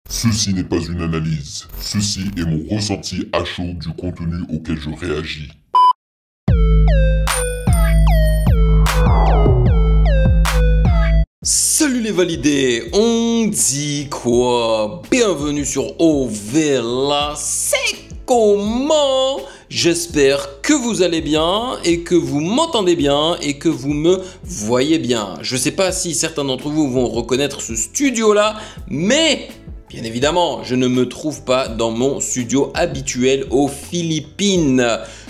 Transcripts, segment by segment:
Ceci n'est pas une analyse, ceci est mon ressenti à chaud du contenu auquel je réagis. Salut les validés, on dit quoi? Bienvenue sur OVLA, c'est comment? J'espère que vous allez bien et que vous m'entendez bien et que vous me voyez bien. Je ne sais pas si certains d'entre vous vont reconnaître ce studio-là, mais bien évidemment, je ne me trouve pas dans mon studio habituel aux Philippines.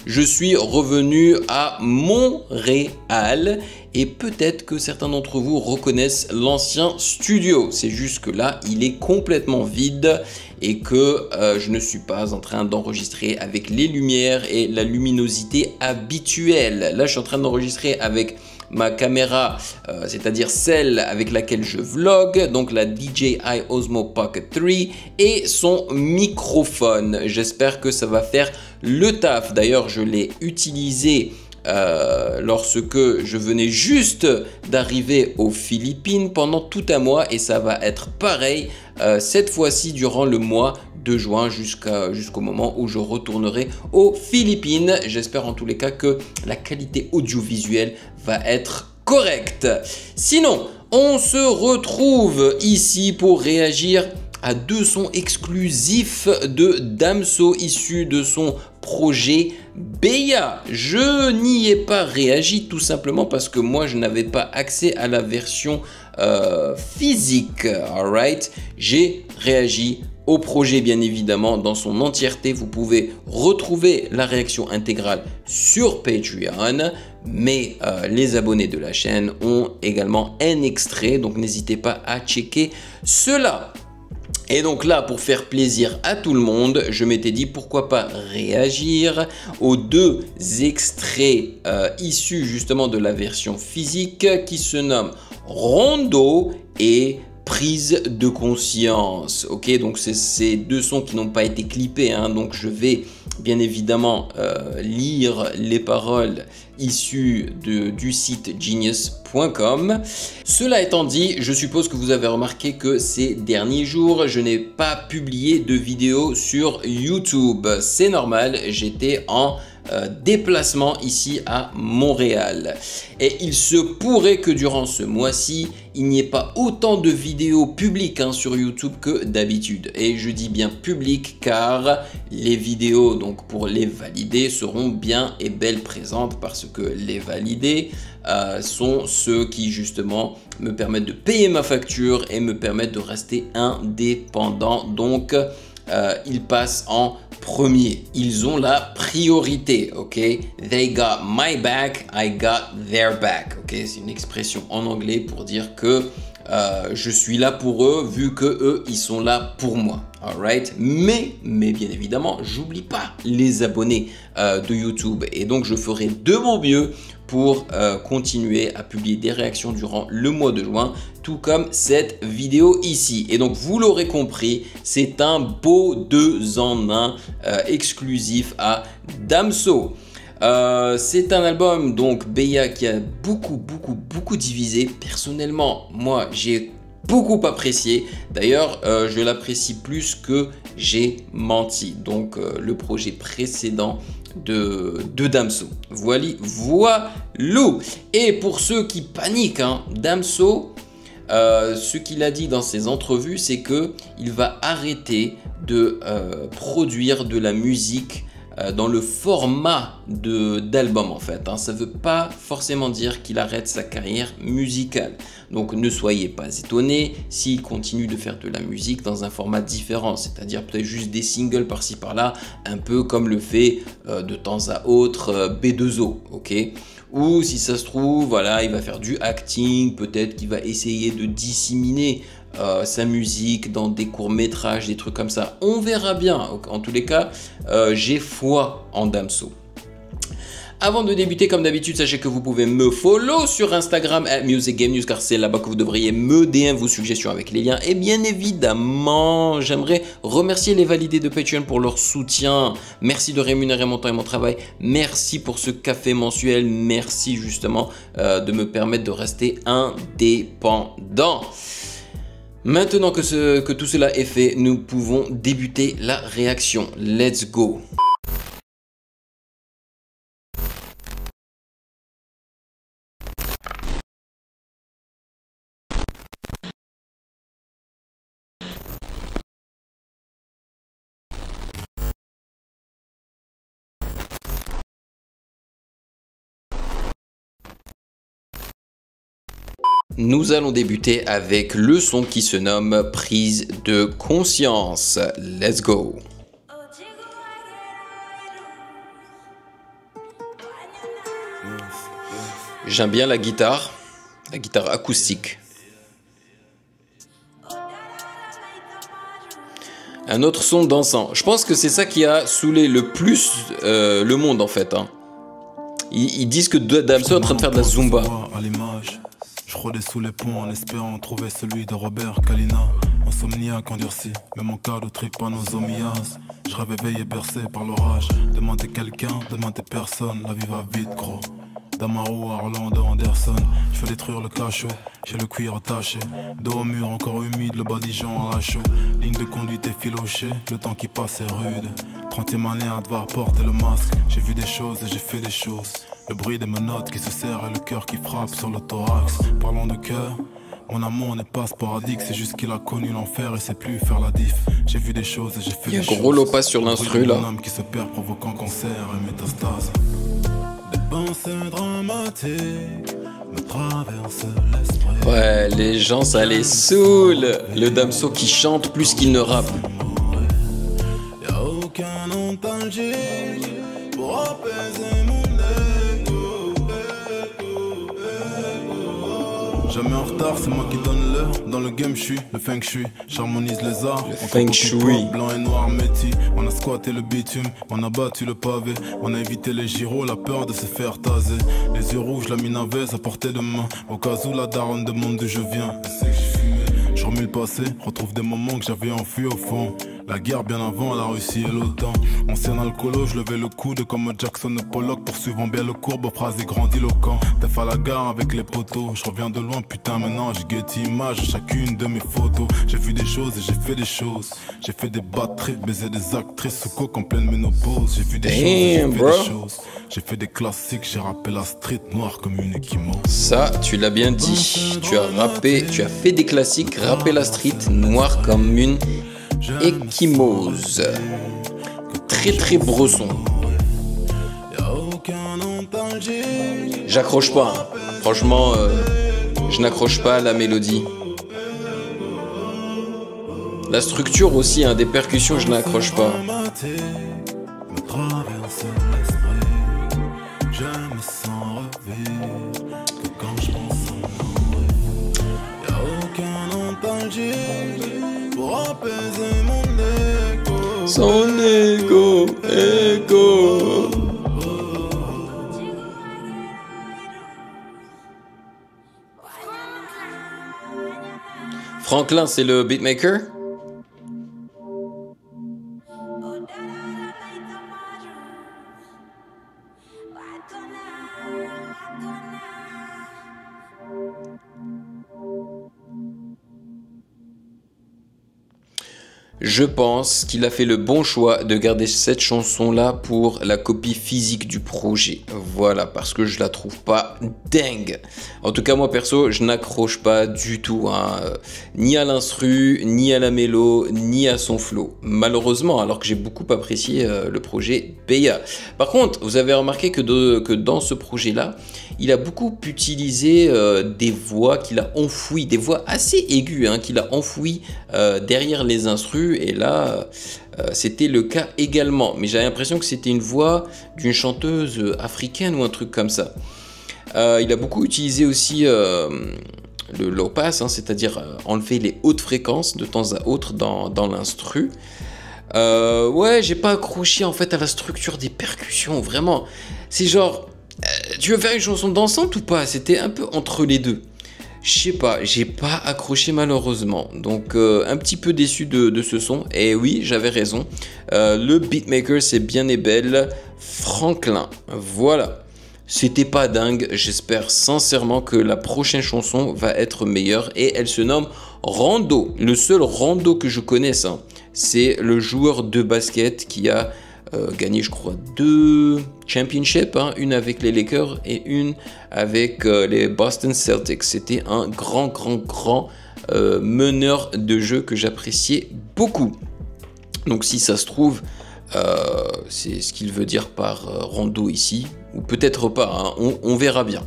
Je suis revenu à Montréal et peut-être que certains d'entre vous reconnaissent l'ancien studio. C'est juste que là, il est complètement vide et que je ne suis pas en train d'enregistrer avec les lumières et la luminosité habituelle. Là, je suis en train d'enregistrer avec ma caméra, c'est-à-dire celle avec laquelle je vlog, donc la DJI Osmo Pocket 3 et son microphone. J'espère que ça va faire le taf. D'ailleurs, je l'ai utilisé lorsque je venais juste d'arriver aux Philippines pendant tout un mois et ça va être pareil cette fois-ci durant le mois de juin jusqu'au moment où je retournerai aux Philippines. J'espère en tous les cas que la qualité audiovisuelle va être correcte. Sinon, on se retrouve ici pour réagir à deux sons exclusifs de Damso issus de son projet Beya. Je n'y ai pas réagi tout simplement parce que moi je n'avais pas accès à la version physique. Alright, j'ai réagi au projet bien évidemment dans son entièreté. Vous pouvez retrouver la réaction intégrale sur Patreon, mais les abonnés de la chaîne ont également un extrait, donc n'hésitez pas à checker cela. Et donc là, pour faire plaisir à tout le monde, je m'étais dit pourquoi pas réagir aux deux extraits issus justement de la version physique qui se nomment Rondo et Prise de conscience. Ok, donc c'est ces deux sons qui n'ont pas été clippés, hein, donc je vais bien évidemment lire les paroles issues du site genius.com. Cela étant dit, je suppose que vous avez remarqué que ces derniers jours, je n'ai pas publié de vidéo sur YouTube. C'est normal, j'étais en déplacement ici à Montréal. Et il se pourrait que durant ce mois-ci, il n'y ait pas autant de vidéos publiques sur YouTube que d'habitude. Et je dis bien publiques car les vidéos donc pour les validés seront bien et belles présentes parce que les validés sont ceux qui justement me permettent de payer ma facture et me permettent de rester indépendant. Donc ils passent en premier. Ils ont la priorité, ok? They got my back, I got their back, ok? C'est une expression en anglais pour dire que je suis là pour eux vu que eux, ils sont là pour moi. Alright, mais bien évidemment, j'oublie pas les abonnés de YouTube et donc je ferai de mon mieux pour continuer à publier des réactions durant le mois de juin, tout comme cette vidéo ici. Et donc vous l'aurez compris, c'est un beau 2 en 1 exclusif à Damso. C'est un album donc Beya qui a beaucoup divisé. Personnellement, moi j'ai beaucoup apprécié. D'ailleurs, je l'apprécie plus que J'ai menti. Donc le projet précédent de Damso. Voilà. Et pour ceux qui paniquent, Damso, ce qu'il a dit dans ses entrevues, c'est que il va arrêter de produire de la musique dans le format d'album en fait. Ça ne veut pas forcément dire qu'il arrête sa carrière musicale. Donc ne soyez pas étonnés s'il continue de faire de la musique dans un format différent, c'est-à-dire peut-être juste des singles par-ci par-là, un peu comme le fait de temps à autre B2O, ok? Ou si ça se trouve, voilà, il va faire du acting, peut-être qu'il va essayer de disséminer sa musique dans des courts-métrages, des trucs comme ça. On verra bien. En tous les cas, j'ai foi en Damso. Avant de débuter, comme d'habitude, sachez que vous pouvez me follow sur Instagram @musicgamenews car c'est là-bas que vous devriez me DM vos suggestions avec les liens. Et bien évidemment, j'aimerais remercier les validés de Patreon pour leur soutien. Merci de rémunérer mon temps et mon travail. Merci pour ce café mensuel. Merci justement de me permettre de rester indépendant. Maintenant que tout cela est fait, nous pouvons débuter la réaction. Let's go. Nous allons débuter avec le son qui se nomme prise de conscience. Let's go. J'aime bien la guitare acoustique. Un autre son dansant. Je pense que c'est ça qui a saoulé le plus le monde en fait. Hein. Ils disent que Damso est en train de faire de la zumba. Je rôdais sous les ponts en espérant trouver celui de Robert Kalina. Insomniaque endurci, même en cas de trypanosomiase. Je rêvais veillé bercé par l'orage. Demandez quelqu'un, demandez personne, la vie va vite gros. Damaro à Orlando Anderson, je fais détruire le cachot, j'ai le cuir attaché. Dos au mur encore humide, le badigeon à chaud. Ligne de conduite effilochée, le temps qui passe est rude. 30e année à devoir porter le masque. J'ai vu des choses et j'ai fait des choses. Le bruit des menottes qui se serrent et le cœur qui frappe sur le thorax. Parlons de cœur, mon amour n'est pas sporadique, c'est juste qu'il a connu l'enfer et sait plus faire la diff. J'ai vu des choses et j'ai fait des choses. Il y a gros lopas sur l'instru là. Un homme qui se perd provoquant cancer et métastase. Des pensées dramatiques me traversent l'esprit. Ouais, les gens ça les saoule. Le Damso qui chante plus qu'il ne rappe. Y'a aucun nostalgie pour apaiser mon jamais en retard, c'est moi qui donne l'heure. Dans le game, je suis le feng shui. J'harmonise les arts. Le feng shui. Blanc et noir métis. On a squatté le bitume, on a battu le pavé. On a évité les gyros, la peur de se faire taser. Les yeux rouges, la mine avait à portée de main. Au cas où la daronne demande d'où je viens. Je remue le passé, retrouve des moments que j'avais enfui au fond. La guerre bien avant la Russie et l'OTAN. Ancien alcoolo, je levais le coude comme Jackson Pollock, poursuivant bien le courbe, phrases grandiloquents. T'es à la gare avec les poteaux, je reviens de loin, putain maintenant j'ai guetti image chacune de mes photos. J'ai vu des choses et j'ai fait des choses. J'ai fait des bad trips, baiser des actrices sous coke en pleine ménopause. J'ai vu des choses et j'ai fait des choses. J'ai fait des classiques, j'ai rappé la street noire comme une équimose. Ça, tu l'as bien dit. Tu as rappé, tu as fait des classiques, rappé la street noire comme une équimose. Très très bresson. J'accroche pas. Hein. Franchement, je n'accroche pas à la mélodie. La structure aussi, hein, des percussions, je n'accroche pas. Son ego, ego. Franklin, c'est le beatmaker? Je pense qu'il a fait le bon choix de garder cette chanson-là pour la copie physique du projet. Voilà, parce que je la trouve pas dingue. En tout cas, moi perso, je n'accroche pas du tout, hein, ni à l'instru, ni à la mélo, ni à son flow. Malheureusement, alors que j'ai beaucoup apprécié le projet Beya. Par contre, vous avez remarqué que dans ce projet-là, il a beaucoup utilisé des voix qu'il a enfouies, des voix assez aiguës, hein, qu'il a enfouies derrière les instrus. Et là, c'était le cas également. Mais j'ai l'impression que c'était une voix d'une chanteuse africaine ou un truc comme ça. Il a beaucoup utilisé aussi le low pass, hein, c'est-à-dire enlever les hautes fréquences de temps à autre dans l'instru. Ouais, j'ai pas accroché en fait à la structure des percussions, vraiment. C'est genre, tu veux faire une chanson dansante ou pas? C'était un peu entre les deux. Je sais pas, j'ai pas accroché malheureusement. Donc un petit peu déçu de ce son. Et oui, j'avais raison. Le beatmaker, c'est bien et belle Franklin. Voilà. C'était pas dingue. J'espère sincèrement que la prochaine chanson va être meilleure. Et elle se nomme Rondo, le seul Rondo que je connaisse, hein, c'est le joueur de basket qui a gagné, je crois, 2 championships, hein, une avec les Lakers et une avec les Boston Celtics. C'était un grand meneur de jeu que j'appréciais beaucoup. Donc si ça se trouve, c'est ce qu'il veut dire par Rondo ici, ou peut-être pas, hein, on verra bien.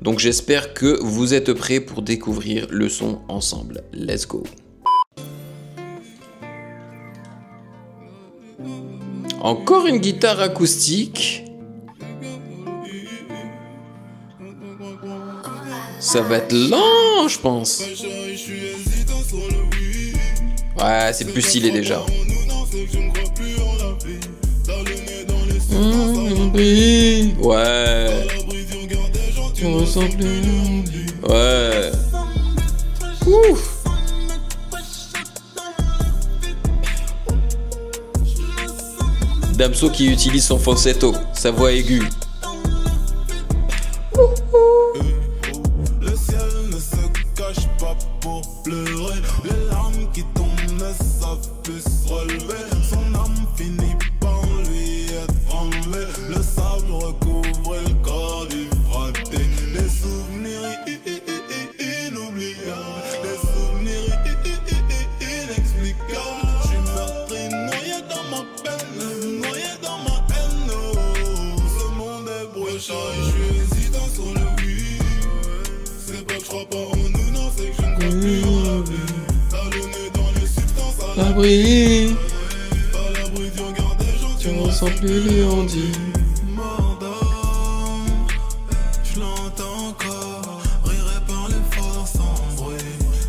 Donc j'espère que vous êtes prêts pour découvrir le son ensemble. Let's go. Encore une guitare acoustique. Ça va être lent, je pense. Ouais, c'est plus stylé déjà. Ouais. Tu ressens plus. Ouais. Ouf. Damso qui utilise son falsetto, sa voix aiguë. Le ciel ne se cache pas pour pleurer. Les larmes qui tombent ne savent plus se relever. Son âme finit par lui être enlevée. Le sable recouvre le corps du fraté. Les souvenirs inoubliables. Les souvenirs inexplicables. Je suis meurtri, noyé dans ma peine, noyé dans ma haine. Oh, ce monde est brochard et je suis hésitant sur le oui. C'est pas que je crois pas en nous, non, c'est que je ne crois plus en la vie. T'as le nez dans les substances à L'abri. à l'abri du regard des gens, Tu ressens plus lui on dit. m'endors. Je l'entends encore, rirait par les forts sans bruit.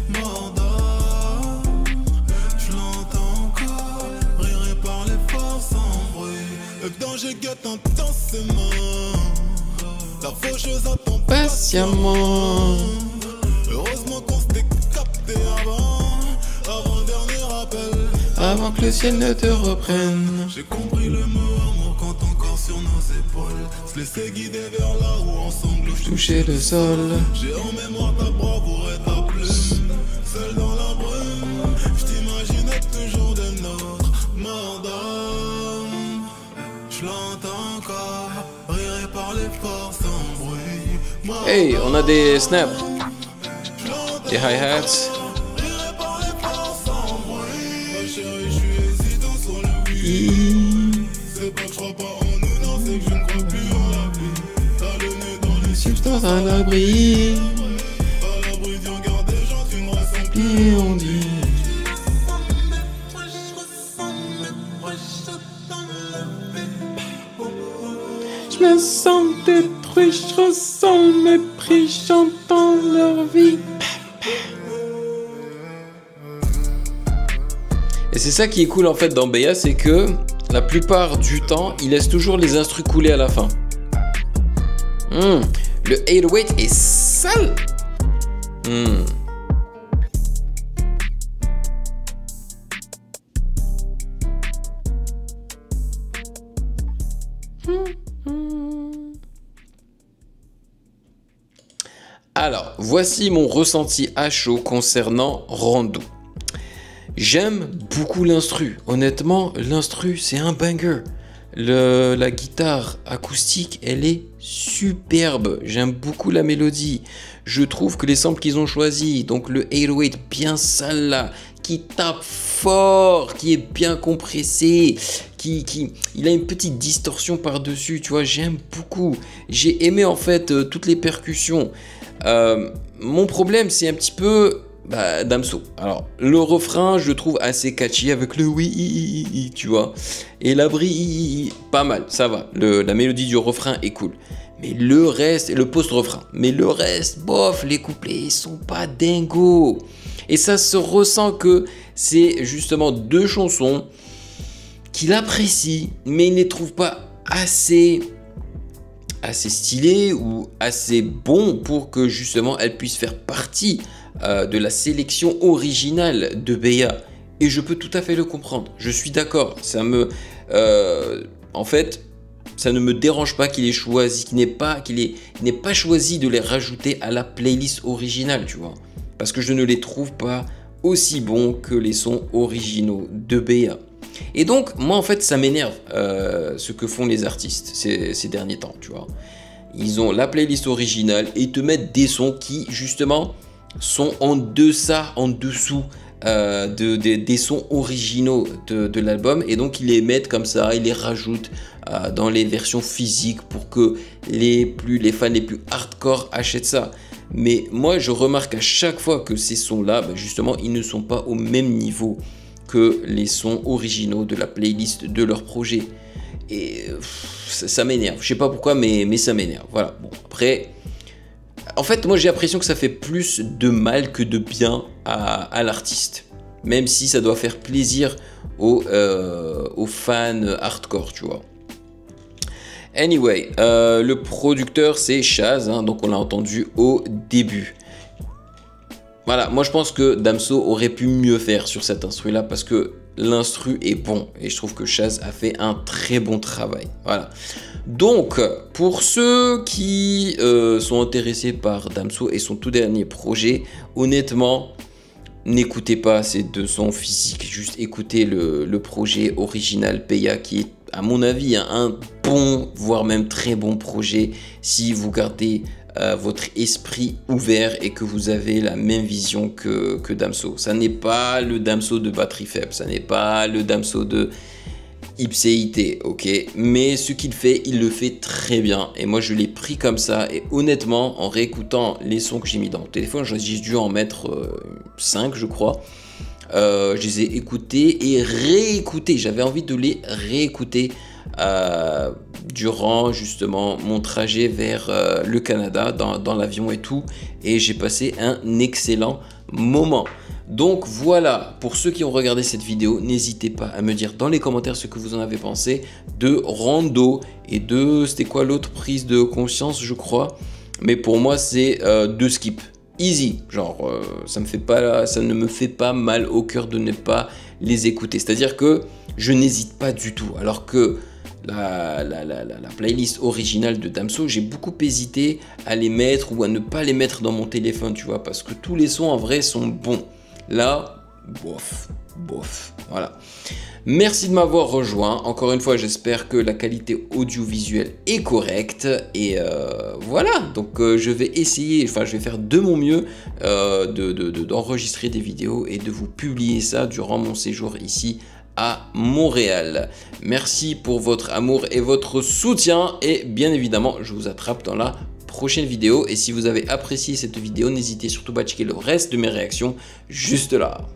M'endors. Je l'entends encore, rirait par les forts sans bruit. Le danger guette intensément. La faucheuse attend Patiemment. heureusement qu'on s'était capté avant le dernier appel. Avant que le ciel ne te reprenne. J'ai compris le mot amour quand encore sur nos épaules. Se laisser guider vers là où ensemble je Toucher le sol. J'ai en mémoire ta bravoure et ta plume. Seul dans la brume, je t'imaginais toujours des nôtres. M'endorme, je l'entends encore, rirait par les forts sans bruit. Hey, on a des snaps. Des hi-hats. Rirait par les forts sans bruit. Ma chérie, je suis hésitant sur le oui. C'est pas que je crois pas en nous, non, c'est que je ne crois plus en la vie. T'as le nez dans les Substance à l'abri. à l'abri du regard des gens, tu ne ressens plus. Et on dit. Je me sens détruit, je ressens le mépris, j'entends leur vie. Et c'est ça qui est cool en fait dans Beya, c'est que la plupart du temps, il laisse toujours les instrus couler à la fin. Le 808 est sale. Alors, voici mon ressenti à chaud concernant Rondo. J'aime beaucoup l'instru. Honnêtement, l'instru, c'est un banger. La guitare acoustique, elle est superbe. J'aime beaucoup la mélodie. Je trouve que les samples qu'ils ont choisis, donc le 808 bien sale là, qui tape fort, qui est bien compressé, il a une petite distorsion par-dessus, tu vois, j'aime beaucoup. J'ai aimé en fait toutes les percussions. Mon problème, c'est un petit peu Damso. Alors, le refrain, je le trouve assez catchy avec le oui, tu vois. Et l'abri, pas mal, ça va. La mélodie du refrain est cool. Mais le reste, et le post-refrain, mais le reste, bof, les couplets, ils sont pas dingos. Et ça se ressent que c'est justement deux chansons qu'il apprécie, mais il ne les trouve pas assez stylées ou assez bons pour que justement elles puissent faire partie de la sélection originale de Beya. Et je peux tout à fait le comprendre, je suis d'accord. En fait, ça ne me dérange pas qu'il ait choisi, qu'il n'ait pas choisi de les rajouter à la playlist originale, tu vois. Parce que je ne les trouve pas aussi bons que les sons originaux de BA. Et donc, moi, en fait, ça m'énerve ce que font les artistes ces derniers temps, tu vois. Ils ont la playlist originale et ils te mettent des sons qui, justement, sont en dessous des sons originaux de l'album. Et donc, ils les mettent comme ça, ils les rajoutent dans les versions physiques pour que les fans les plus hardcore achètent ça. Mais moi, je remarque à chaque fois que ces sons-là, bah, justement, ils ne sont pas au même niveau que les sons originaux de la playlist de leur projet. Et ça m'énerve. Je sais pas pourquoi, mais ça m'énerve. Voilà. Bon, après, en fait, moi, j'ai l'impression que ça fait plus de mal que de bien à l'artiste. Même si ça doit faire plaisir aux fans hardcore, tu vois. Anyway, le producteur c'est Chaz, hein, donc on l'a entendu au début. Voilà, moi je pense que Damso aurait pu mieux faire sur cet instru là parce que l'instru est bon et je trouve que Chaz a fait un très bon travail. Voilà. Donc pour ceux qui sont intéressés par Damso et son tout dernier projet, honnêtement, n'écoutez pas ces deux sons physiques, juste écoutez le projet original Peya qui est à mon avis un bon, voire même très bon projet si vous gardez votre esprit ouvert et que vous avez la même vision que Damso. Ça n'est pas le Damso de Batterie Faible, ça n'est pas le Damso de Ipséité, ok, mais ce qu'il fait, il le fait très bien et moi je l'ai pris comme ça et honnêtement en réécoutant les sons que j'ai mis dans mon téléphone, j'ai dû en mettre 5 je crois. Je les ai écoutés et réécoutés, j'avais envie de les réécouter durant justement mon trajet vers le Canada dans l'avion et tout, et j'ai passé un excellent moment. Donc voilà, pour ceux qui ont regardé cette vidéo, n'hésitez pas à me dire dans les commentaires ce que vous en avez pensé de Rando et de, c'était quoi l'autre, prise de conscience je crois, mais pour moi c'est de Skip. Easy, genre ça ne me fait pas mal au cœur de ne pas les écouter. C'est-à-dire que je n'hésite pas du tout. Alors que la playlist originale de Damso, j'ai beaucoup hésité à les mettre ou à ne pas les mettre dans mon téléphone, tu vois, parce que tous les sons en vrai sont bons. Là, bof, voilà. Merci de m'avoir rejoint. Encore une fois, j'espère que la qualité audiovisuelle est correcte. Et voilà, donc je vais essayer, enfin je vais faire de mon mieux d'enregistrer des vidéos et de vous publier ça durant mon séjour ici à Montréal. Merci pour votre amour et votre soutien. Et bien évidemment, je vous attrape dans la prochaine vidéo. Et si vous avez apprécié cette vidéo, n'hésitez surtout pas à checker le reste de mes réactions juste là.